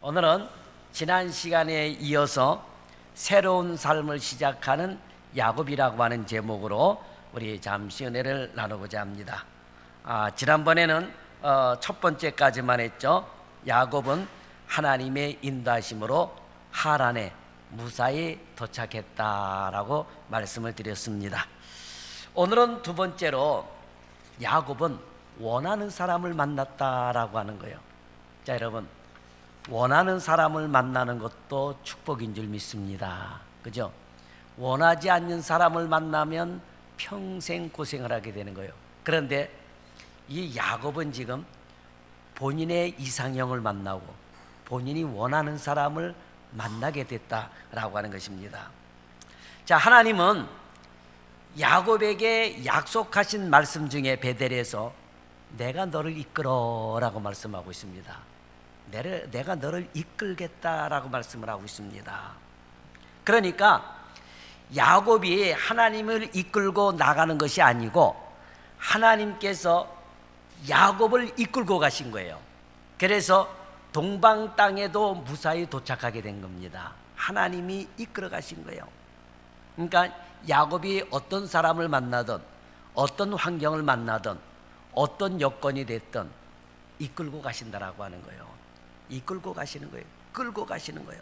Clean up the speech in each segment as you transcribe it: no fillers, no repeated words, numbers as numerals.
오늘은 지난 시간에 이어서 새로운 삶을 시작하는 야곱이라고 하는 제목으로 우리 잠시 은혜를 나누고자 합니다. 지난번에는 첫 번째까지만 했죠. 야곱은 하나님의 인도하심으로 하란에 무사히 도착했다라고 말씀을 드렸습니다. 오늘은 두 번째로 야곱은 원하는 사람을 만났다라고 하는 거예요. 자, 여러분, 원하는 사람을 만나는 것도 축복인 줄 믿습니다. 그죠? 원하지 않는 사람을 만나면 평생 고생을 하게 되는 거예요. 그런데 이 야곱은 지금 본인의 이상형을 만나고 본인이 원하는 사람을 만나게 됐다라고 하는 것입니다. 자, 하나님은 야곱에게 약속하신 말씀 중에 베델에서 내가 너를 이끌어라고 말씀하고 있습니다. 내가 너를 이끌겠다라고 말씀을 하고 있습니다. 그러니까 야곱이 하나님을 이끌고 나가는 것이 아니고 하나님께서 야곱을 이끌고 가신 거예요. 그래서 동방 땅에도 무사히 도착하게 된 겁니다. 하나님이 이끌어 가신 거예요. 그러니까 야곱이 어떤 사람을 만나든 어떤 환경을 만나든 어떤 여건이 됐든 이끌고 가신다라고 하는 거예요. 이끌고 가시는 거예요. 끌고 가시는 거예요.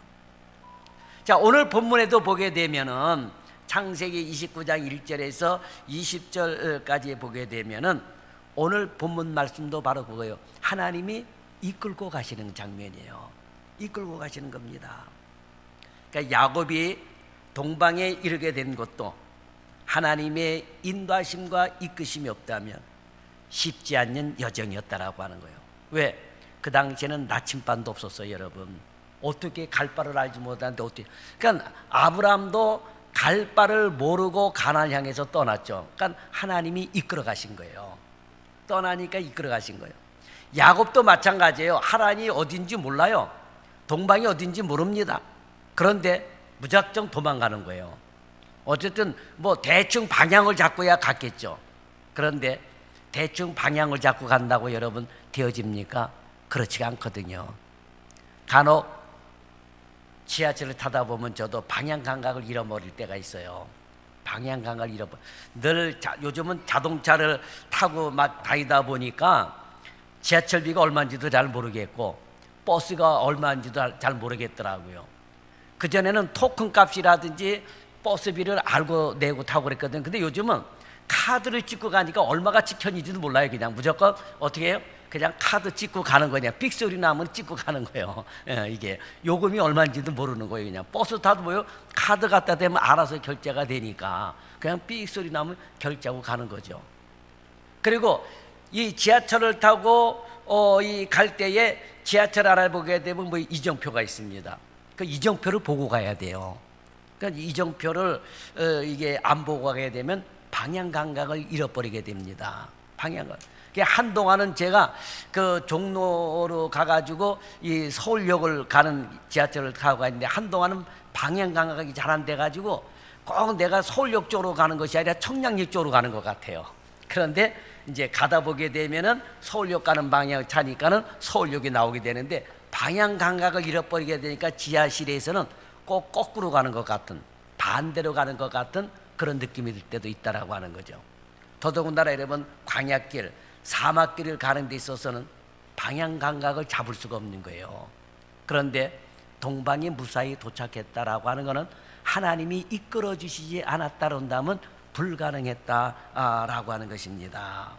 자, 오늘 본문에도 보게 되면은 창세기 29장 1절에서 20절까지 보게 되면은 오늘 본문 말씀도 바로 그거예요. 하나님이 이끌고 가시는 장면이에요. 이끌고 가시는 겁니다. 그러니까 야곱이 동방에 이르게 된 것도 하나님의 인도하심과 이끄심이 없다면 쉽지 않는 여정이었다라고 하는 거예요. 왜? 그 당시에는 나침반도 없었어요, 여러분. 어떻게 갈 바를 알지 못하는데 어떻게? 그러니까 아브라함도 갈 바를 모르고 가나안을 향해서 떠났죠. 그러니까 하나님이 이끌어 가신 거예요. 떠나니까 이끌어 가신 거예요. 야곱도 마찬가지예요. 하란이 어딘지 몰라요. 동방이 어딘지 모릅니다. 그런데 무작정 도망가는 거예요. 어쨌든 뭐 대충 방향을 잡고야 갔겠죠. 그런데 대충 방향을 잡고 간다고 여러분 되어집니까? 그렇지가 않거든요. 간혹 지하철을 타다 보면 저도 방향 감각을 잃어버릴 때가 있어요. 방향 감각을 요즘은 자동차를 타고 막 다니다 보니까 지하철비가 얼마인지도 잘 모르겠고 버스가 얼마인지도 잘 모르겠더라고요. 그전에는 토큰 값이라든지 버스비를 알고 내고 타고 그랬거든요. 근데 요즘은 카드를 찍고 가니까 얼마가 찍혔는지도 몰라요. 그냥 무조건 어떻게 해요? 그냥 카드 찍고 가는 거냐. 삑 소리 나면 찍고 가는 거예요. 이게 요금이 얼마인지도 모르는 거예요. 그냥 버스 타도 뭐요? 카드 갖다 대면 알아서 결제가 되니까 그냥 삑 소리 나면 결제하고 가는 거죠. 그리고 이 지하철을 타고 갈 때에 지하철 알아보게 되면 뭐 이정표가 있습니다. 그 이정표를 보고 가야 돼요. 그러니까 이정표를 이게 안 보고 가게 되면 방향 감각을 잃어버리게 됩니다. 방향을. 한동안은 제가 그 종로로 가가지고 이 서울역을 가는 지하철을 타고 갔는데 한동안은 방향 감각이 잘 안 돼가지고 꼭 내가 서울역 쪽으로 가는 것이 아니라 청량역 쪽으로 가는 것 같아요. 그런데 이제 가다 보게 되면은 서울역 가는 방향을 차니까는 서울역이 나오게 되는데 방향 감각을 잃어버리게 되니까 지하실에서는 꼭 거꾸로 가는 것 같은, 반대로 가는 것 같은 그런 느낌이 들 때도 있다라고 하는 거죠. 더더군다나 여러분 광야길, 사막길을 가는 데 있어서는 방향 감각을 잡을 수가 없는 거예요. 그런데 동방에 무사히 도착했다라고 하는 것은 하나님이 이끌어 주시지 않았다 그런다면 불가능했다라고 하는 것입니다.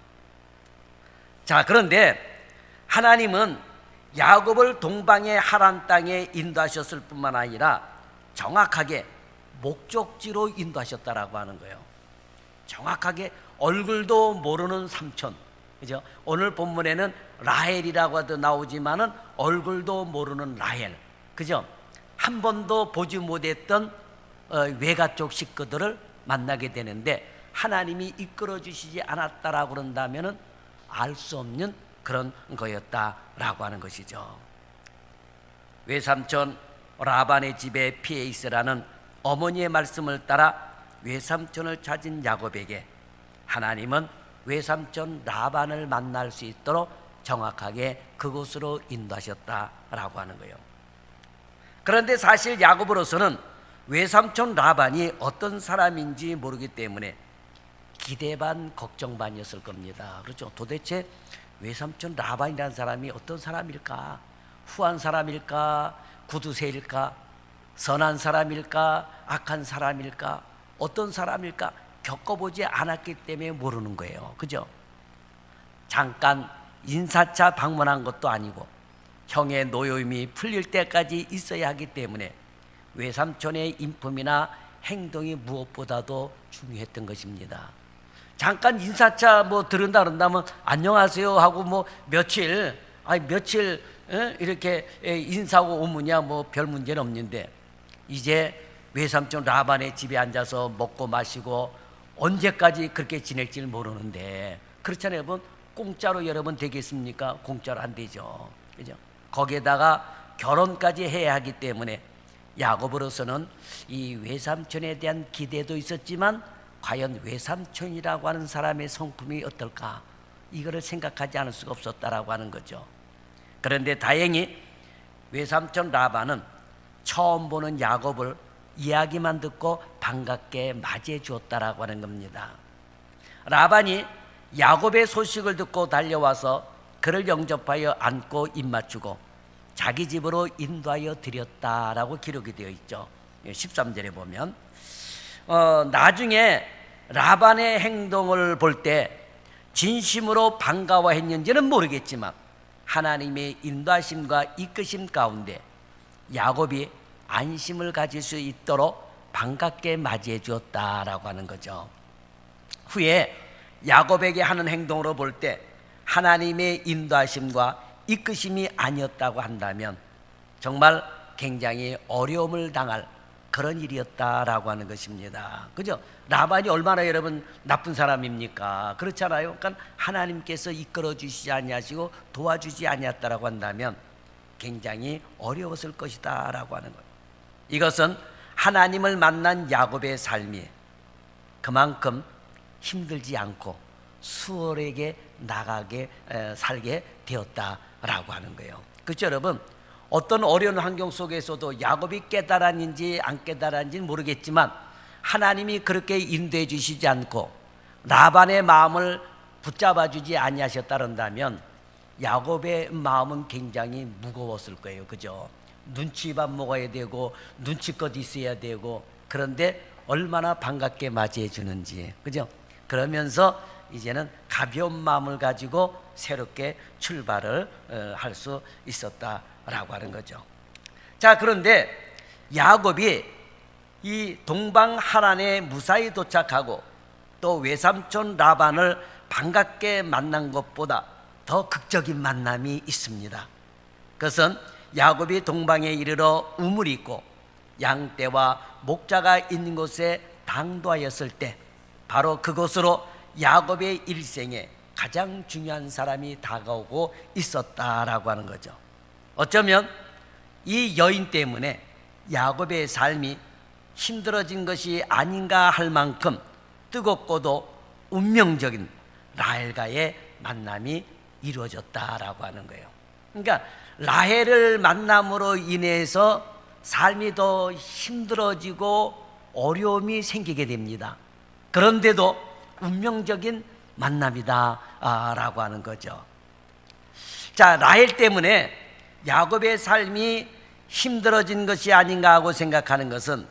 자, 그런데 하나님은 야곱을 동방의 하란 땅에 인도하셨을 뿐만 아니라 정확하게 목적지로 인도하셨다라고 하는 거예요. 정확하게 얼굴도 모르는 삼촌, 그죠? 오늘 본문에는 라헬이라고 하도 나오지만은 얼굴도 모르는 라헬, 그죠? 한 번도 보지 못했던 외가 쪽 식구들을 만나게 되는데 하나님이 이끌어 주시지 않았다라고 그런다면은 알 수 없는 그런 거였다라고 하는 것이죠. 외삼촌 라반의 집에 피해 있으라는 어머니의 말씀을 따라 외삼촌을 찾은 야곱에게 하나님은 외삼촌 라반을 만날 수 있도록 정확하게 그곳으로 인도하셨다라고 하는 거예요. 그런데 사실 야곱으로서는 외삼촌 라반이 어떤 사람인지 모르기 때문에 기대 반 걱정 반이었을 겁니다. 그렇죠? 도대체 외삼촌 라반이라는 사람이 어떤 사람일까? 후한 사람일까? 구두쇠일까? 선한 사람일까? 악한 사람일까? 어떤 사람일까? 겪어보지 않았기 때문에 모르는 거예요. 그죠? 잠깐 인사차 방문한 것도 아니고 형의 노여움이 풀릴 때까지 있어야 하기 때문에 외삼촌의 인품이나 행동이 무엇보다도 중요했던 것입니다. 잠깐 인사차 들은다 그런다면 안녕하세요 하고 며칠 이렇게 인사하고 오느냐 별 문제는 없는데, 이제 외삼촌 라반의 집에 앉아서 먹고 마시고 언제까지 그렇게 지낼지를 모르는데, 그렇잖아요. 여러분, 공짜로 여러분 되겠습니까? 공짜로 안 되죠. 그죠? 거기에다가 결혼까지 해야 하기 때문에 야곱으로서는 이 외삼촌에 대한 기대도 있었지만 과연 외삼촌이라고 하는 사람의 성품이 어떨까, 이거를 생각하지 않을 수가 없었다라고 하는 거죠. 그런데 다행히 외삼촌 라반은 처음 보는 야곱을 이야기만 듣고 반갑게 맞이해 주었다라고 하는 겁니다. 라반이 야곱의 소식을 듣고 달려와서 그를 영접하여 안고 입맞추고 자기 집으로 인도하여 드렸다라고 기록이 되어 있죠. 13절에 보면 나중에 라반의 행동을 볼 때 진심으로 반가워했는지는 모르겠지만 하나님의 인도하심과 이끄심 가운데 야곱이 안심을 가질 수 있도록 반갑게 맞이해 주었다라고 하는 거죠. 후에 야곱에게 하는 행동으로 볼 때 하나님의 인도하심과 이끄심이 아니었다고 한다면 정말 굉장히 어려움을 당할 그런 일이었다라고 하는 것입니다. 그죠? 라반이 얼마나 여러분 나쁜 사람입니까? 그렇잖아요. 그러니까 하나님께서 이끌어 주시지 아니하시고 도와주지 아니했다라고 한다면 굉장히 어려웠을 것이다라고 하는 거예요. 이것은 하나님을 만난 야곱의 삶이 그만큼 힘들지 않고 수월하게 나가게 살게 되었다라고 하는 거예요. 그렇죠, 여러분? 어떤 어려운 환경 속에서도 야곱이 깨달았는지 안 깨달았는지는 모르겠지만 하나님이 그렇게 인도해 주시지 않고 라반의 마음을 붙잡아 주지 아니하셨다는다면 야곱의 마음은 굉장히 무거웠을 거예요. 그죠? 눈치밥 먹어야 되고 눈치껏 있어야 되고, 그런데 얼마나 반갑게 맞이해 주는지. 그죠? 그러면서 이제는 가벼운 마음을 가지고 새롭게 출발을 할 수 있었다라고 하는 거죠. 자, 그런데 야곱이 이 동방 하란에 무사히 도착하고 또 외삼촌 라반을 반갑게 만난 것보다 더 극적인 만남이 있습니다. 그것은 야곱이 동방에 이르러 우물이 있고 양떼와 목자가 있는 곳에 당도하였을 때 바로 그곳으로 야곱의 일생에 가장 중요한 사람이 다가오고 있었다라고 하는 거죠. 어쩌면 이 여인 때문에 야곱의 삶이 힘들어진 것이 아닌가 할 만큼 뜨겁고도 운명적인 라헬과의 만남이 이루어졌다라고 하는 거예요. 그러니까 라헬을 만남으로 인해서 삶이 더 힘들어지고 어려움이 생기게 됩니다. 그런데도 운명적인 만남이다 라고 하는 거죠. 자, 라헬 때문에 야곱의 삶이 힘들어진 것이 아닌가 하고 생각하는 것은,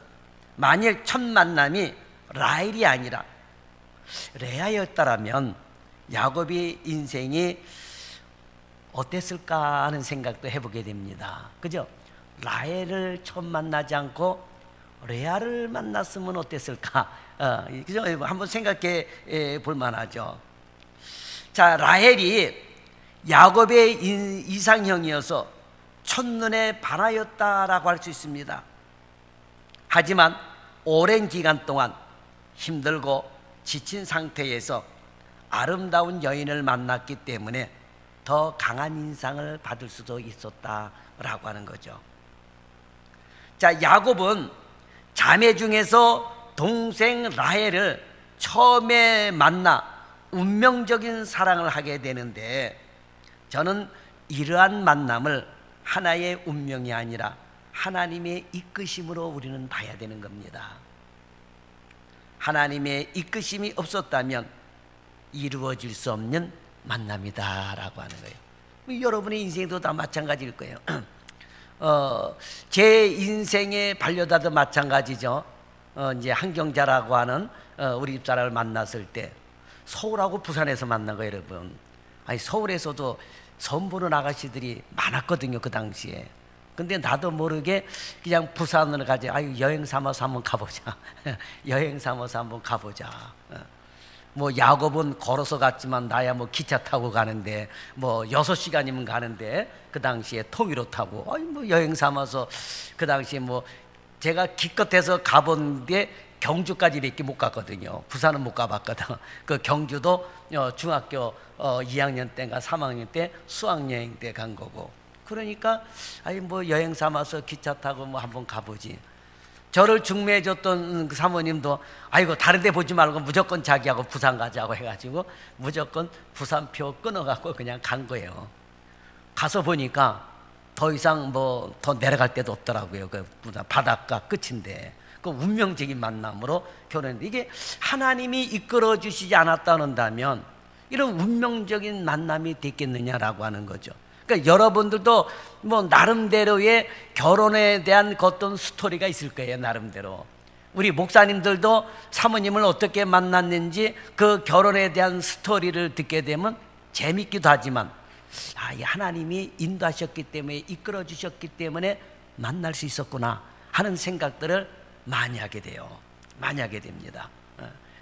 만일 첫 만남이 라헬이 아니라 레아였다라면 야곱의 인생이 어땠을까 하는 생각도 해보게 됩니다. 그죠? 라헬을 처음 만나지 않고 레아를 만났으면 어땠을까? 그죠? 한번 생각해 볼 만하죠. 자, 라헬이 야곱의 이상형이어서 첫눈에 반하였다라고 할 수 있습니다. 하지만 오랜 기간 동안 힘들고 지친 상태에서 아름다운 여인을 만났기 때문에 더 강한 인상을 받을 수도 있었다라고 하는 거죠. 자, 야곱은 자매 중에서 동생 라헬을 처음에 만나 운명적인 사랑을 하게 되는데, 저는 이러한 만남을 하나의 운명이 아니라 하나님의 이끄심으로 우리는 봐야 되는 겁니다. 하나님의 이끄심이 없었다면 이루어질 수 없는 만남이다라고 하는 거예요. 여러분의 인생도 다 마찬가지일 거예요. 제 인생의 반려자도 마찬가지죠. 이제 한경자라고 하는 우리 집사람을 만났을 때 서울하고 부산에서 만난 거예요, 여러분. 아니, 서울에서도 선보는 아가씨들이 많았거든요, 그 당시에. 근데 나도 모르게 그냥 부산으로 가지. 아유, 여행 삼아서 한번 가보자. 여행 삼아서 한번 가보자. 뭐 야곱은 걸어서 갔지만 나야 뭐 기차 타고 가는데 뭐 6시간이면 가는데 그 당시에 통일호 타고 아니 뭐 여행 삼아서 그 당시에 뭐 제가 기껏해서 가본 게 경주까지밖에 못 갔거든요. 부산은 못 가봤거든. 그 경주도 중학교 2학년 때인가 3학년 때 수학여행 때 간 거고. 그러니까 아니 뭐 여행 삼아서 기차 타고 뭐 한번 가보지. 저를 중매해 줬던 그 사모님도 아이고 다른 데 보지 말고 무조건 자기하고 부산 가자고 해가지고 무조건 부산표 끊어갖고 그냥 간 거예요. 가서 보니까 더 이상 뭐 더 내려갈 데도 없더라고요. 그 바닷가 끝인데 그 운명적인 만남으로 결혼했는데 이게 하나님이 이끌어 주시지 않았다는다면 이런 운명적인 만남이 됐겠느냐라고 하는 거죠. 그러니까 여러분들도 뭐 나름대로의 결혼에 대한 어떤 스토리가 있을 거예요. 나름대로 우리 목사님들도 사모님을 어떻게 만났는지 그 결혼에 대한 스토리를 듣게 되면 재밌기도 하지만 이 하나님이 인도하셨기 때문에 이끌어 주셨기 때문에 만날 수 있었구나 하는 생각들을 많이 하게 돼요. 많이 하게 됩니다.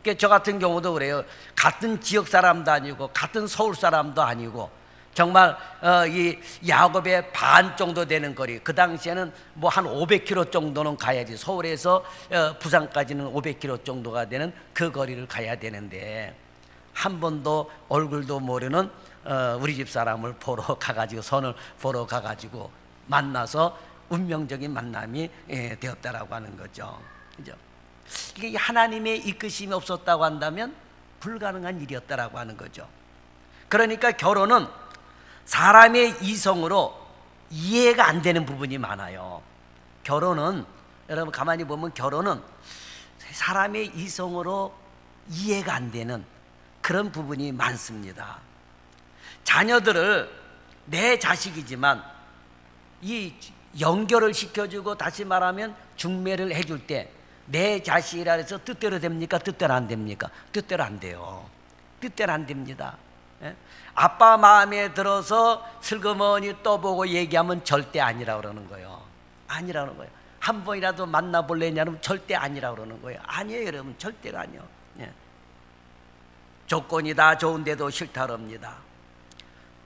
그러니까 저 같은 경우도 그래요. 같은 지역 사람도 아니고 같은 서울 사람도 아니고 정말 이 야곱의 반 정도 되는 거리. 그 당시에는 뭐 한 500km 정도는 가야지. 서울에서 부산까지는 500km 정도가 되는 그 거리를 가야 되는데 한 번도 얼굴도 모르는 우리 집 사람을 보러 가가지고 손을 보러 가가지고 만나서 운명적인 만남이 되었다라고 하는 거죠. 그죠? 이게 하나님의 이끄심이 없었다고 한다면 불가능한 일이었다라고 하는 거죠. 그러니까 결혼은 사람의 이성으로 이해가 안 되는 부분이 많아요. 결혼은 여러분 가만히 보면 결혼은 사람의 이성으로 이해가 안 되는 그런 부분이 많습니다. 자녀들을 내 자식이지만 이 연결을 시켜주고 다시 말하면 중매를 해줄 때 내 자식이라 해서 뜻대로 됩니까? 뜻대로 안 됩니까? 뜻대로 안 돼요. 뜻대로 안 됩니다. 아빠 마음에 들어서 슬그머니 떠보고 얘기하면 절대 아니라고 그러는 거예요. 아니라고 그러는 거예요. 한 번이라도 만나볼래냐면 절대 아니라고 그러는 거예요. 아니에요 여러분, 절대로 아니요. 조건이 다 좋은데도 싫다 그럽니다.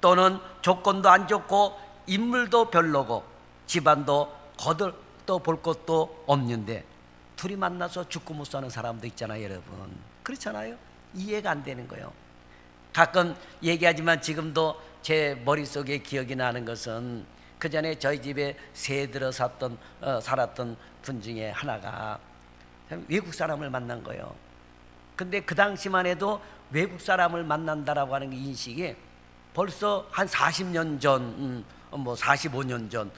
또는 조건도 안 좋고 인물도 별로고 집안도 거들떠 볼 것도 없는데 둘이 만나서 죽고 못 사는 사람도 있잖아요 여러분. 그렇잖아요. 이해가 안 되는 거예요. 가끔 얘기하지만 지금도 제 머릿속에 기억이 나는 것은 그 전에 저희 집에 새 들어 살았던 분 중에 하나가 외국 사람을 만난 거예요. 근데 그 당시만 해도 외국 사람을 만난다라고 하는 인식이 벌써 한 40년 전, 뭐 45년 전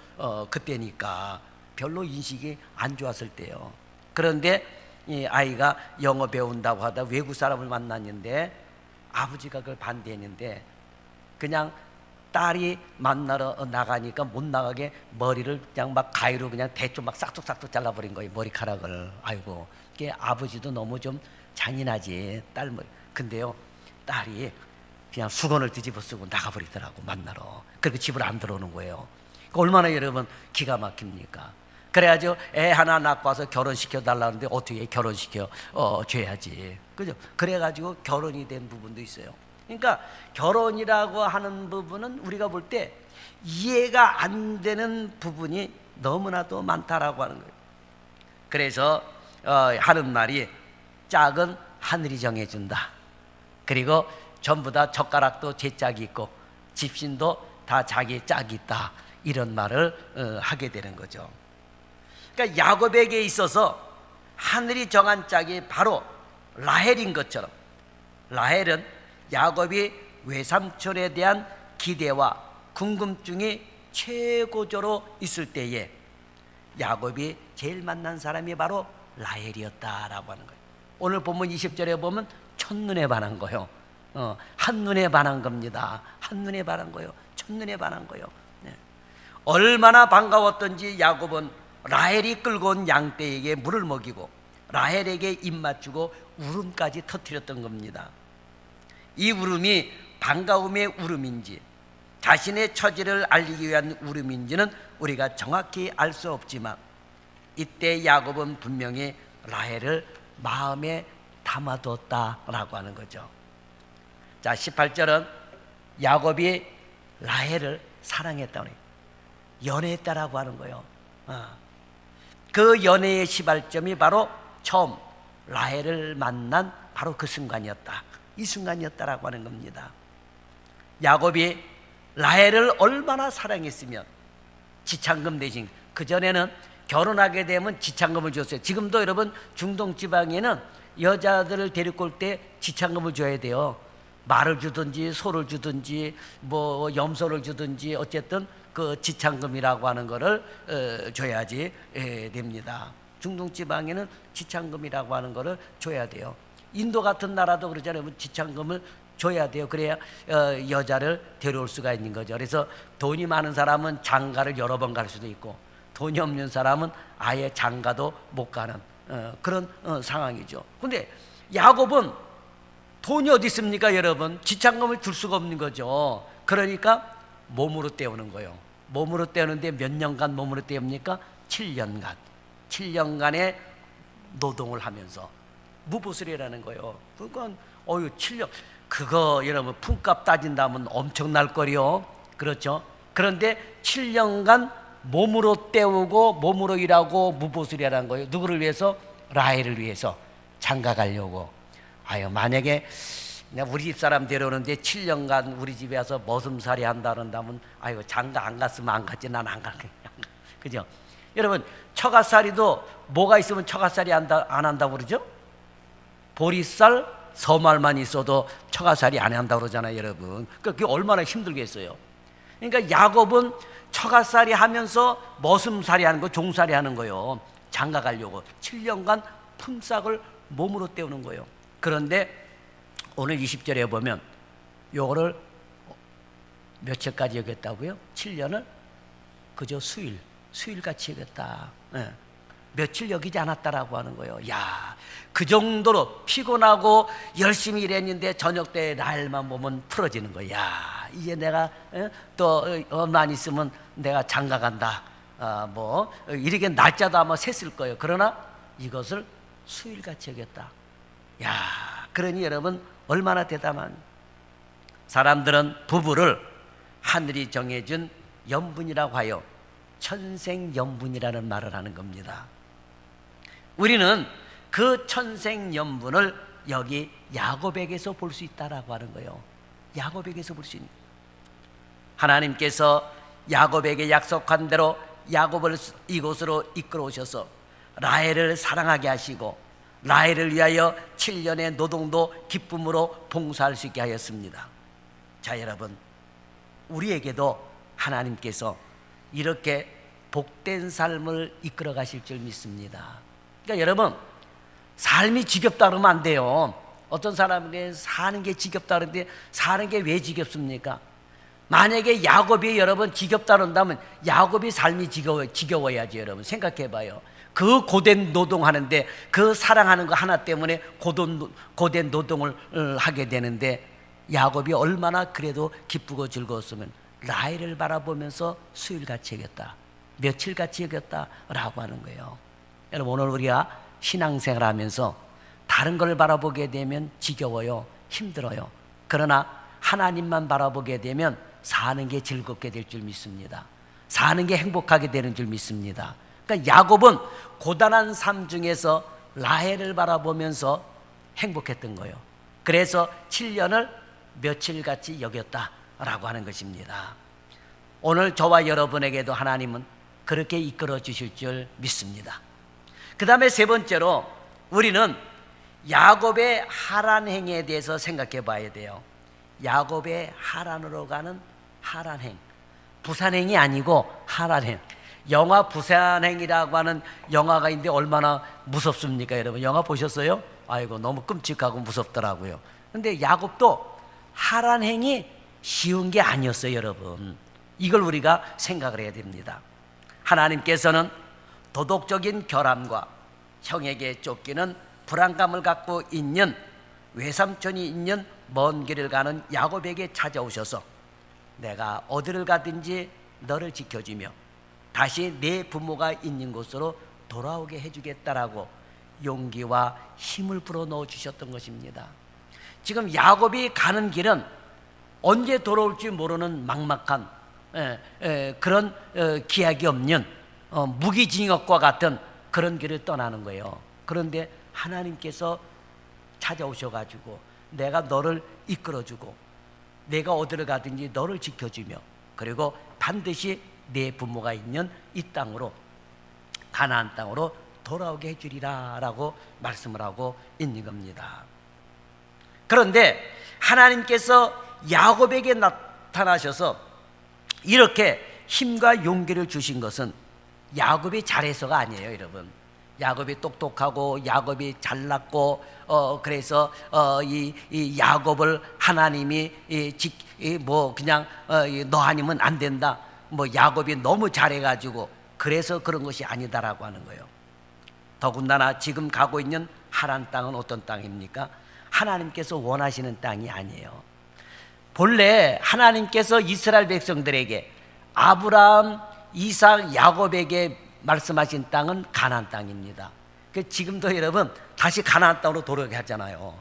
그때니까 별로 인식이 안 좋았을 때요. 그런데 이 아이가 영어 배운다고 하다 외국 사람을 만났는데 아버지가 그걸 반대했는데 그냥 딸이 만나러 나가니까 못 나가게 머리를 그냥 막 가위로 그냥 대충 막 싹둑싹둑 잘라버린 거예요. 머리카락을. 아이고, 이게 아버지도 너무 좀 잔인하지 딸 머리. 근데요 딸이 그냥 수건을 뒤집어 쓰고 나가버리더라고 만나러. 그리고 집을 안 들어오는 거예요. 얼마나 여러분 기가 막힙니까? 그래가지고 애 하나 낳고 와서 결혼시켜 달라는데 어떻게 결혼시켜 줘야지. 그죠? 그래가지고 결혼이 된 부분도 있어요. 그러니까 결혼이라고 하는 부분은 우리가 볼 때 이해가 안 되는 부분이 너무나도 많다라고 하는 거예요. 그래서 하는 말이 짝은 하늘이 정해준다. 그리고 전부 다 젓가락도 제 짝이 있고 집신도 다 자기 짝이 있다. 이런 말을 하게 되는 거죠. 그러니까 야곱에게 있어서 하늘이 정한 짝이 바로 라헬인 것처럼 라헬은 야곱이 외삼촌에 대한 기대와 궁금증이 최고조로 있을 때에 야곱이 제일 만난 사람이 바로 라헬이었다라고 하는 거예요. 오늘 본문 20절에 보면 첫눈에 반한 거예요. 한눈에 반한 겁니다. 한눈에 반한 거예요. 첫눈에 반한 거예요. 네. 얼마나 반가웠던지 야곱은 라헬이 끌고 온 양떼에게 물을 먹이고 라헬에게 입 맞추고 울음까지 터뜨렸던 겁니다. 이 울음이 반가움의 울음인지 자신의 처지를 알리기 위한 울음인지는 우리가 정확히 알 수 없지만 이때 야곱은 분명히 라헬을 마음에 담아뒀다라고 하는 거죠. 자, 18절은 야곱이 라헬을 사랑했다고 해요. 연애했다라고 하는 거예요. 그 연애의 시발점이 바로 처음 라헬을 만난 바로 그 순간이었다. 이 순간이었다라고 하는 겁니다. 야곱이 라헬을 얼마나 사랑했으면 지창금 대신, 그전에는 결혼하게 되면 지창금을 줬어요. 지금도 여러분 중동 지방에는 여자들을 데리고 올 때 지창금을 줘야 돼요. 말을 주든지 소를 주든지 뭐 염소를 주든지 어쨌든 그 지창금이라고 하는 거를 줘야지 됩니다. 중동 지방에는 지창금이라고 하는 거를 줘야 돼요. 인도 같은 나라도 그러잖아요. 지창금을 줘야 돼요. 그래야 여자를 데려올 수가 있는 거죠. 그래서 돈이 많은 사람은 장가를 여러 번 갈 수도 있고 돈이 없는 사람은 아예 장가도 못 가는 그런 상황이죠. 근데 야곱은 돈이 어디 있습니까, 여러분? 지창금을 줄 수가 없는 거죠. 그러니까 몸으로 때우는 거예요. 몸으로 때우는데 몇 년간 몸으로 때웁니까? 7년간. 7년간의 노동을 하면서 무보슬이라는 거예요. 그건 7년. 그거 여러분 품값 따진다면 엄청날 거리요. 그렇죠? 그런데 7년간 몸으로 때우고 몸으로 일하고 무보슬이라는 거예요. 누구를 위해서? 라헬을 위해서 장가 가려고. 만약에 우리 집 사람 데려오는데 7년간 우리 집에 와서 머슴살이 한다 그런다면 장가 안 갔으면 안 갔지. 난 안 갈게. 그죠? 여러분 처갓살이도 뭐가 있으면 처갓살이 안 한다고 그러죠? 보리쌀, 서말만 있어도 처갓살이 안 한다고 그러잖아요, 여러분. 그게 얼마나 힘들겠어요. 그러니까 야곱은 처갓살이 하면서 머슴살이 하는 거, 종살이 하는 거예요. 장가 가려고 7년간 품삯을 몸으로 때우는 거예요. 그런데 오늘 20절에 보면 요거를 며칠까지 여겼다고요? 7년을 그저 수일같이 여겼다. 며칠 여기지 않았다라고 하는 거예요. 야, 그 정도로 피곤하고 열심히 일했는데 저녁 때 라헬만 보면 풀어지는 거야. 야, 이제 내가 또 얼마 안 있으면 내가 장가 간다. 이렇게 날짜도 아마 셌을 거예요. 그러나 이것을 수일같이 여겼다. 야, 그러니 여러분 얼마나 대담한. 사람들은 부부를 하늘이 정해준 연분이라고 하여 천생연분이라는 말을 하는 겁니다. 우리는 그 천생연분을 여기 야곱에게서 볼 수 있다라고 하는 거예요. 야곱에게서 볼 수 있는. 하나님께서 야곱에게 약속한 대로 야곱을 이곳으로 이끌어 오셔서 라헬을 사랑하게 하시고 라헬을 위하여 7년의 노동도 기쁨으로 봉사할 수 있게 하였습니다. 자, 여러분, 우리에게도 하나님께서 이렇게 복된 삶을 이끌어 가실 줄 믿습니다. 그러니까 여러분, 삶이 지겹다 그러면 안 돼요. 어떤 사람에게 사는 게 지겹다 그러는데 사는 게 왜 지겹습니까? 만약에 야곱이 여러분 지겹다 그런다면 야곱이 삶이 지겨워야지. 여러분 생각해 봐요. 그 고된 노동하는데 그 사랑하는 거 하나 때문에 고된 노동을 하게 되는데 야곱이 얼마나 그래도 기쁘고 즐거웠으면 라헬을 바라보면서 수일같이 여겼다, 며칠같이 여겼다라고 하는 거예요. 여러분, 오늘 우리가 신앙생활 하면서 다른 걸 바라보게 되면 지겨워요, 힘들어요. 그러나 하나님만 바라보게 되면 사는 게 즐겁게 될 줄 믿습니다. 사는 게 행복하게 되는 줄 믿습니다. 그러니까 야곱은 고단한 삶 중에서 라헬을 바라보면서 행복했던 거예요. 그래서 7년을 며칠같이 여겼다라고 하는 것입니다. 오늘 저와 여러분에게도 하나님은 그렇게 이끌어 주실 줄 믿습니다. 그 다음에 세 번째로 우리는 야곱의 하란 행에 대해서 생각해 봐야 돼요. 야곱의 하란으로 가는 하란행, 부산행이 아니고 하란행. 영화 부산행이라고 하는 영화가 있는데 얼마나 무섭습니까, 여러분? 영화 보셨어요? 아이고, 너무 끔찍하고 무섭더라고요. 근데 야곱도 하란 행이 쉬운 게 아니었어요, 여러분. 이걸 우리가 생각을 해야 됩니다. 하나님께서는 도덕적인 결함과 형에게 쫓기는 불안감을 갖고 있는 외삼촌이 있는 먼 길을 가는 야곱에게 찾아오셔서 내가 어디를 가든지 너를 지켜주며 다시 내 부모가 있는 곳으로 돌아오게 해주겠다라고 용기와 힘을 불어넣어 주셨던 것입니다. 지금 야곱이 가는 길은 언제 돌아올지 모르는 막막한 그런 기약이 없는 무기징역과 같은 그런 길을 떠나는 거예요. 그런데 하나님께서 찾아오셔가지고 내가 너를 이끌어주고 내가 어디를 가든지 너를 지켜주며 그리고 반드시 내 부모가 있는 이 땅으로, 가나안 땅으로 돌아오게 해주리라 라고 말씀을 하고 있는 겁니다. 그런데 하나님께서 야곱에게 나타나셔서 이렇게 힘과 용기를 주신 것은 야곱이 잘해서가 아니에요, 여러분. 야곱이 똑똑하고 야곱이 잘났고 그래서 이 야곱을 하나님이 그냥 너 아니면 안 된다, 야곱이 너무 잘해가지고 그래서 그런 것이 아니다라고 하는 거예요. 더군다나 지금 가고 있는 하란 땅은 어떤 땅입니까? 하나님께서 원하시는 땅이 아니에요. 본래 하나님께서 이스라엘 백성들에게 아브라함, 이삭, 야곱에게 말씀하신 땅은 가나안 땅입니다. 지금도 여러분 다시 가나안 땅으로 돌아가게 하잖아요.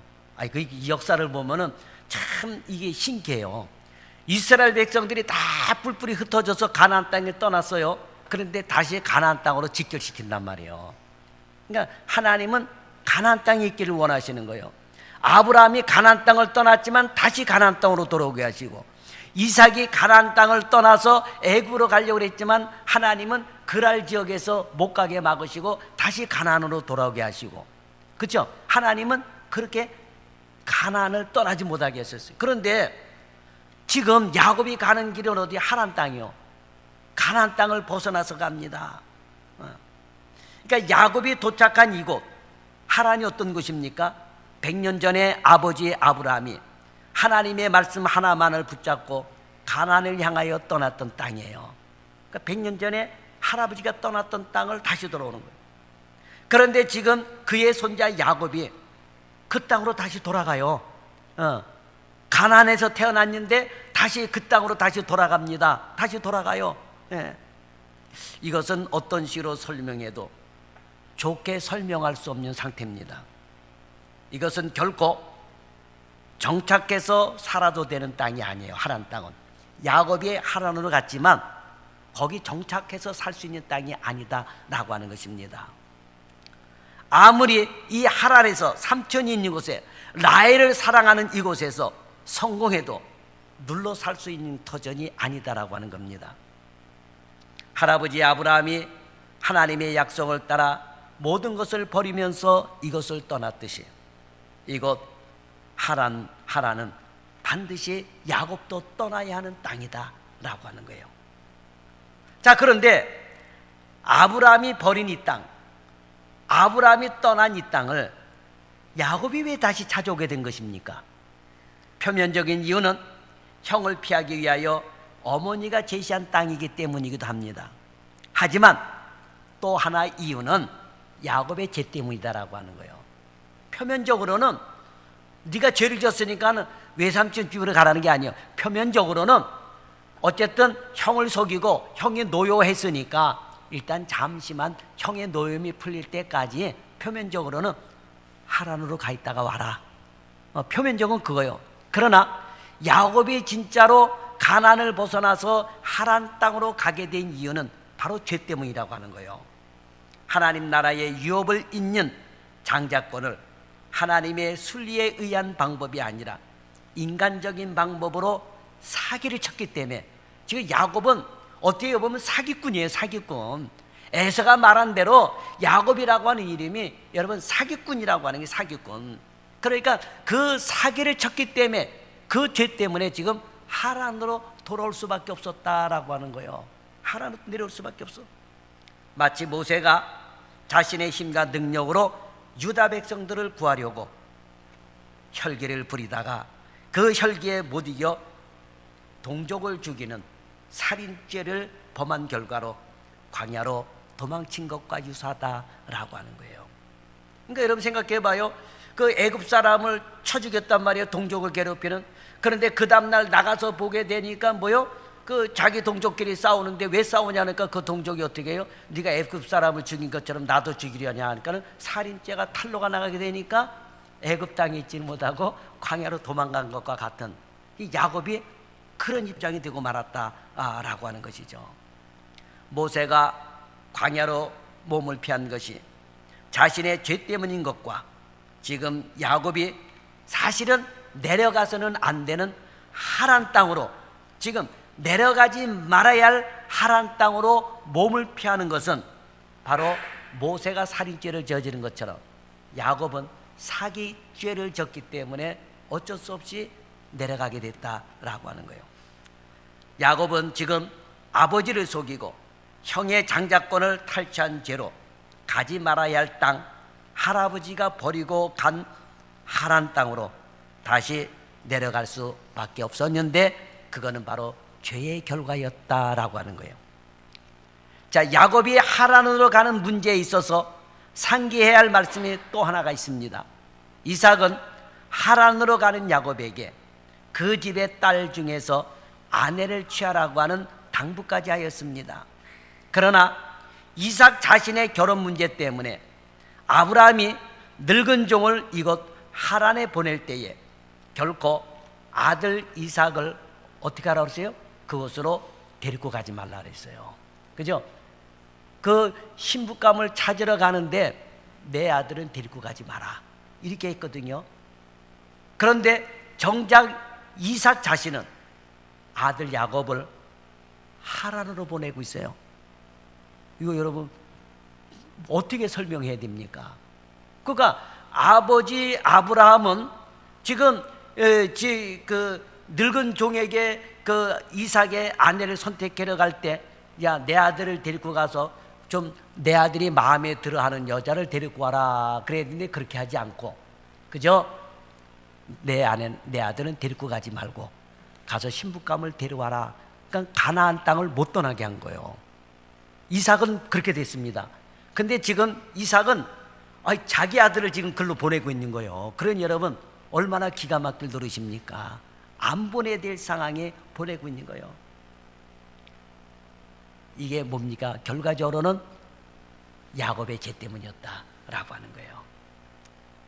이 역사를 보면은 참 이게 신기해요. 이스라엘 백성들이 다 뿔뿔이 흩어져서 가나안 땅에 떠났어요. 그런데 다시 가나안 땅으로 직결시킨단 말이에요. 그러니까 하나님은 가나안 땅에 있기를 원하시는 거예요. 아브라함이 가나안 땅을 떠났지만 다시 가나안 땅으로 돌아오게 하시고, 이삭이 가나안 땅을 떠나서 애굽으로 가려고 했지만 하나님은 그랄 지역에서 못 가게 막으시고 다시 가나안으로 돌아오게 하시고, 그렇죠? 하나님은 그렇게 가나안을 떠나지 못하게 했었어요. 그런데 지금 야곱이 가는 길은 어디? 하란 땅이요. 가나안 땅을 벗어나서 갑니다. 그러니까 야곱이 도착한 이곳 하란이 어떤 곳입니까? 100년 전에 아버지 아브라함이 하나님의 말씀 하나만을 붙잡고 가나안을 향하여 떠났던 땅이에요. 그러니까 100년 전에 할아버지가 떠났던 땅을 다시 돌아오는 거예요. 그런데 지금 그의 손자 야곱이 그 땅으로 다시 돌아가요. 가나안에서 태어났는데 다시 그 땅으로 다시 돌아갑니다. 다시 돌아가요. 이것은 어떤 식으로 설명해도 좋게 설명할 수 없는 상태입니다. 이것은 결코 정착해서 살아도 되는 땅이 아니에요. 하란 땅은 야곱이 하란으로 갔지만 거기 정착해서 살 수 있는 땅이 아니다라고 하는 것입니다. 아무리 이 하란에서 삼촌이 있는 곳에 라헬을 사랑하는 이곳에서 성공해도 눌러 살 수 있는 터전이 아니다라고 하는 겁니다. 할아버지 아브라함이 하나님의 약속을 따라 모든 것을 버리면서 이것을 떠났듯이 이곳 하란은 반드시 야곱도 떠나야 하는 땅이다 라고 하는 거예요. 자, 그런데 아브라함이 버린 이 땅, 아브라함이 떠난 이 땅을 야곱이 왜 다시 찾아오게 된 것입니까? 표면적인 이유는 형을 피하기 위하여 어머니가 제시한 땅이기 때문이기도 합니다. 하지만 또 하나 이유는 야곱의 죄 때문이다라고 하는 거예요. 표면적으로는 네가 죄를 졌으니까 외삼촌 집으로 가라는 게 아니에요. 표면적으로는 어쨌든 형을 속이고 형이 노여했으니까 일단 잠시만 형의 노염이 풀릴 때까지 표면적으로는 하란으로 가 있다가 와라. 표면적은 그거예요. 그러나 야곱이 진짜로 가나안을 벗어나서 하란 땅으로 가게 된 이유는 바로 죄 때문이라고 하는 거예요. 하나님 나라의 유업을 잇는 장자권을 하나님의 순리에 의한 방법이 아니라 인간적인 방법으로 사기를 쳤기 때문에 지금 야곱은 어떻게 보면 사기꾼이에요. 사기꾼. 에서가 말한 대로 야곱이라고 하는 이름이 여러분 사기꾼이라고 하는 게 사기꾼. 그러니까 그 사기를 쳤기 때문에 그 죄 때문에 지금 하란으로 돌아올 수밖에 없었다라고 하는 거예요. 하란으로 내려올 수밖에 없어. 마치 모세가 자신의 힘과 능력으로 유다 백성들을 구하려고 혈기를 부리다가 그 혈기에 못 이겨 동족을 죽이는 살인죄를 범한 결과로 광야로 도망친 것과 유사하다라고 하는 거예요. 그러니까 여러분 생각해 봐요. 그 애굽 사람을 쳐 죽였단 말이에요. 동족을 괴롭히는. 그런데 그 다음날 나가서 보게 되니까 뭐요? 그 자기 동족끼리 싸우는데 왜 싸우냐니까 그 동족이 어떻게 해요? 네가 애굽 사람을 죽인 것처럼 나도 죽이려냐 하니까는 살인죄가 탄로가 나가게 되니까 애굽 땅에 있지 못하고 광야로 도망간 것과 같은 이 야곱이 그런 입장이 되고 말았다라고 하는 것이죠. 모세가 광야로 몸을 피한 것이 자신의 죄 때문인 것과 지금 야곱이 사실은 내려가서는 안 되는 하란 땅으로, 지금 내려가지 말아야 할 하란 땅으로 몸을 피하는 것은 바로 모세가 살인죄를 저지른 것처럼 야곱은 사기죄를 졌기 때문에 어쩔 수 없이 내려가게 됐다라고 하는 거예요. 야곱은 지금 아버지를 속이고 형의 장자권을 탈취한 죄로 가지 말아야 할 땅, 할아버지가 버리고 간 하란 땅으로 다시 내려갈 수밖에 없었는데 그거는 바로 죄의 결과였다라고 하는 거예요. 자, 야곱이 하란으로 가는 문제에 있어서 상기해야 할 말씀이 또 하나가 있습니다. 이삭은 하란으로 가는 야곱에게 그 집의 딸 중에서 아내를 취하라고 하는 당부까지 하였습니다. 그러나 이삭 자신의 결혼 문제 때문에 아브라함이 늙은 종을 이곳 하란에 보낼 때에 결코 아들 이삭을 어떻게 하라고 했어요? 그곳으로 데리고 가지 말라 그랬어요. 그죠? 그 신부감을 찾으러 가는데 내 아들은 데리고 가지 마라 이렇게 했거든요. 그런데 정작 이삭 자신은 아들 야곱을 하란으로 보내고 있어요. 이거 여러분 어떻게 설명해야 됩니까? 그러니까 아버지 아브라함은 지금 그 늙은 종에게 그 이삭의 아내를 선택하러 갈 때 야, 내 아들을 데리고 가서 좀 내 아들이 마음에 들어하는 여자를 데리고 와라 그랬는데 그렇게 하지 않고, 그죠? 내 아들은 데리고 가지 말고 가서 신부감을 데려와라. 그러니까 가나안 땅을 못 떠나게 한 거예요. 이삭은 그렇게 됐습니다. 근데 지금 이삭은 자기 아들을 지금 글로 보내고 있는 거예요. 그러니 여러분 얼마나 기가 막힐 노릇입니까? 안 보내야 될 상황에 보내고 있는 거예요. 이게 뭡니까? 결과적으로는 야곱의 죄 때문이었다라고 하는 거예요.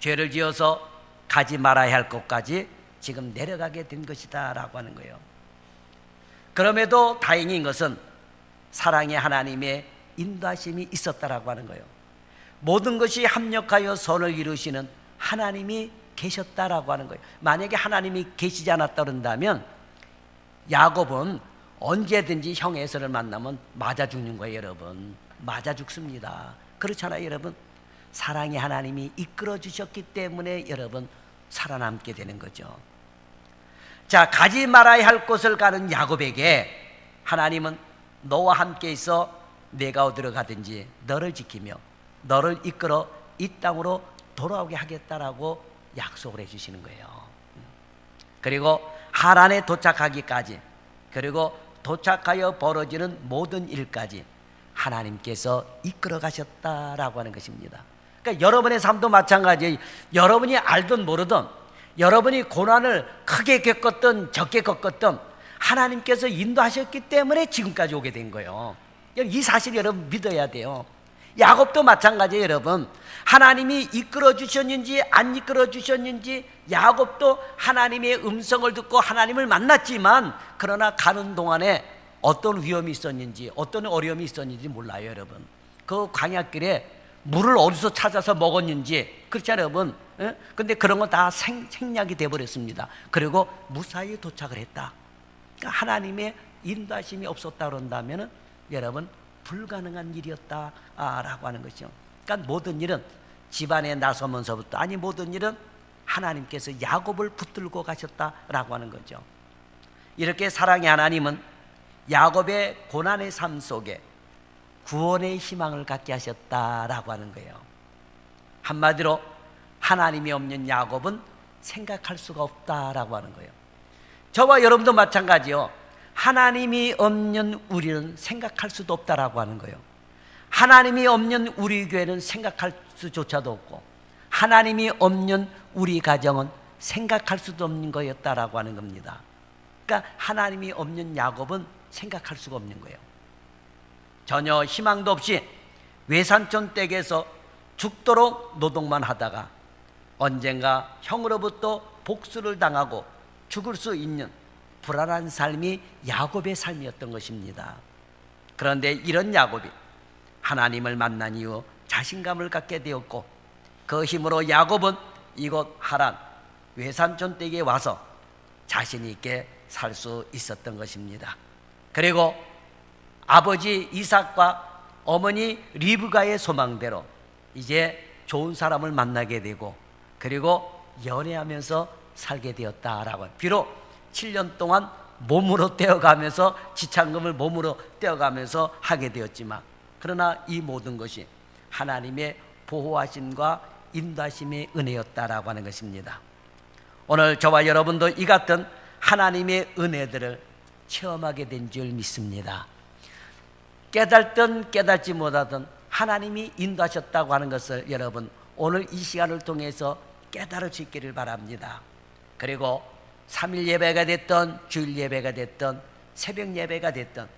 죄를 지어서 가지 말아야 할 곳까지 지금 내려가게 된 것이다라고 하는 거예요. 그럼에도 다행인 것은 사랑의 하나님의 인도하심이 있었다라고 하는 거예요. 모든 것이 합력하여 선을 이루시는 하나님이 계셨다라고 하는 거예요. 만약에 하나님이 계시지 않았다 그런다면 야곱은 언제든지 형 에서를 만나면 맞아 죽는 거예요. 여러분 맞아 죽습니다. 그렇잖아요. 여러분 사랑의 하나님이 이끌어 주셨기 때문에 여러분 살아남게 되는 거죠. 자, 가지 말아야 할 곳을 가는 야곱에게 하나님은 너와 함께 있어 내가 어디로 가든지 너를 지키며 너를 이끌어 이 땅으로 돌아오게 하겠다라고 약속을 해주시는 거예요. 그리고 하란에 도착하기까지, 그리고 도착하여 벌어지는 모든 일까지 하나님께서 이끌어 가셨다라고 하는 것입니다. 그러니까 여러분의 삶도 마찬가지예요. 여러분이 알든 모르든, 여러분이 고난을 크게 겪었든 적게 겪었든 하나님께서 인도하셨기 때문에 지금까지 오게 된 거예요. 이 사실 여러분 믿어야 돼요. 야곱도 마찬가지예요. 여러분 하나님이 이끌어 주셨는지 안 이끌어 주셨는지 야곱도 하나님의 음성을 듣고 하나님을 만났지만 그러나 가는 동안에 어떤 위험이 있었는지 어떤 어려움이 있었는지 몰라요. 여러분 그 광야길에 물을 어디서 찾아서 먹었는지, 그렇잖아요. 여러분 근데 그런 건 다 생략이 돼버렸습니다. 그리고 무사히 도착을 했다. 그러니까 하나님의 인도하심이 없었다 그런다면 여러분 불가능한 일이었다라고 하는 것이죠. 그러니까 모든 일은 집안에 나서면서부터, 아니 모든 일은 하나님께서 야곱을 붙들고 가셨다라고 하는 거죠. 이렇게 사랑의 하나님은 야곱의 고난의 삶 속에 구원의 희망을 갖게 하셨다라고 하는 거예요. 한마디로 하나님이 없는 야곱은 생각할 수가 없다라고 하는 거예요. 저와 여러분도 마찬가지요. 하나님이 없는 우리는 생각할 수도 없다라고 하는 거예요. 하나님이 없는 우리 교회는 생각할 수조차도 없고, 하나님이 없는 우리 가정은 생각할 수도 없는 거였다라고 하는 겁니다. 그러니까 하나님이 없는 야곱은 생각할 수가 없는 거예요. 전혀 희망도 없이 외삼촌 댁에서 죽도록 노동만 하다가 언젠가 형으로부터 복수를 당하고 죽을 수 있는 불안한 삶이 야곱의 삶이었던 것입니다. 그런데 이런 야곱이 하나님을 만난 이후 자신감을 갖게 되었고, 그 힘으로 야곱은 이곳 하란 외삼촌 댁에 와서 자신 있게 살 수 있었던 것입니다. 그리고 아버지 이삭과 어머니 리브가의 소망대로 이제 좋은 사람을 만나게 되고, 그리고 연애하면서 살게 되었다라고. 비록 7년 동안 몸으로 떼어가면서 지참금을 몸으로 떼어가면서 하게 되었지만, 그러나 이 모든 것이 하나님의 보호하심과 인도하심의 은혜였다라고 하는 것입니다. 오늘 저와 여러분도 이 같은 하나님의 은혜들을 체험하게 된 줄 믿습니다. 깨달든 깨닫지 못하든 하나님이 인도하셨다고 하는 것을 여러분 오늘 이 시간을 통해서 깨달을 수 있기를 바랍니다. 그리고 3일 예배가 됐던 주일 예배가 됐던 새벽 예배가 됐던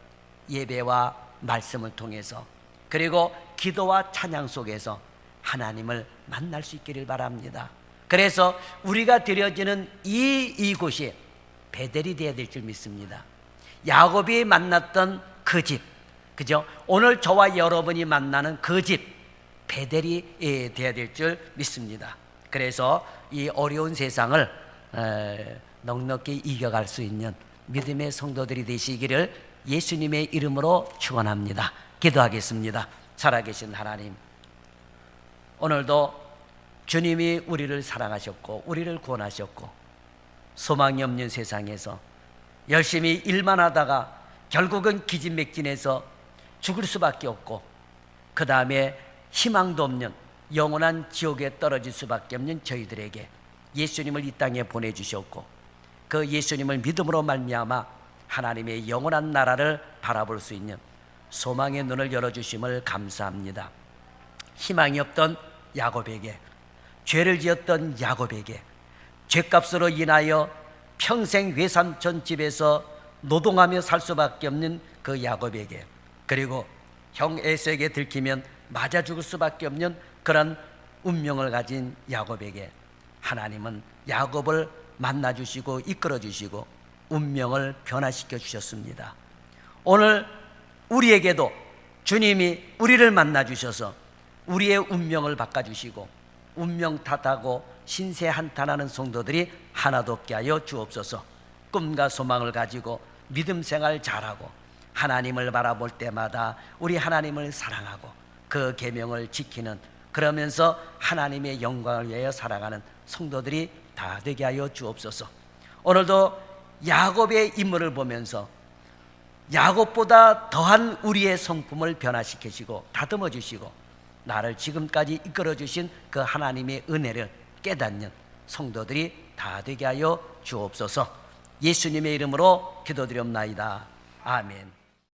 예배와 말씀을 통해서, 그리고 기도와 찬양 속에서 하나님을 만날 수 있기를 바랍니다. 그래서 우리가 드려지는 이곳이 베델이 되어야 될 줄 믿습니다. 야곱이 만났던 그 집, 그죠? 오늘 저와 여러분이 만나는 그 집 베델이 되어야 될 줄 믿습니다. 그래서 이 어려운 세상을 넉넉히 이겨갈 수 있는 믿음의 성도들이 되시기를 예수님의 이름으로 축원합니다. 기도하겠습니다. 살아계신 하나님, 오늘도 주님이 우리를 사랑하셨고 우리를 구원하셨고, 소망이 없는 세상에서 열심히 일만 하다가 결국은 기진맥진해서 죽을 수밖에 없고, 그 다음에 희망도 없는 영원한 지옥에 떨어질 수밖에 없는 저희들에게 예수님을 이 땅에 보내주셨고, 그 예수님을 믿음으로 말미암아 하나님의 영원한 나라를 바라볼 수 있는 소망의 눈을 열어주심을 감사합니다. 희망이 없던 야곱에게, 죄를 지었던 야곱에게, 죄값으로 인하여 평생 외삼촌 집에서 노동하며 살 수밖에 없는 그 야곱에게, 그리고 형 에서에게 들키면 맞아 죽을 수밖에 없는 그런 운명을 가진 야곱에게 하나님은 야곱을 만나주시고 이끌어주시고 운명을 변화시켜 주셨습니다. 오늘 우리에게도 주님이 우리를 만나주셔서 우리의 운명을 바꿔주시고 운명 탓하고 신세 한탄하는 성도들이 하나도 없게 하여 주옵소서. 꿈과 소망을 가지고 믿음 생활 잘하고 하나님을 바라볼 때마다 우리 하나님을 사랑하고 그 계명을 지키는, 그러면서 하나님의 영광을 위하여 살아가는 성도들이 다 되게 하여 주옵소서. 오늘도 야곱의 인물을 보면서 야곱보다 더한 우리의 성품을 변화시키시고 다듬어 주시고 나를 지금까지 이끌어 주신 그 하나님의 은혜를 깨닫는 성도들이 다 되게 하여 주옵소서. 예수님의 이름으로 기도드렸나이다. 아멘.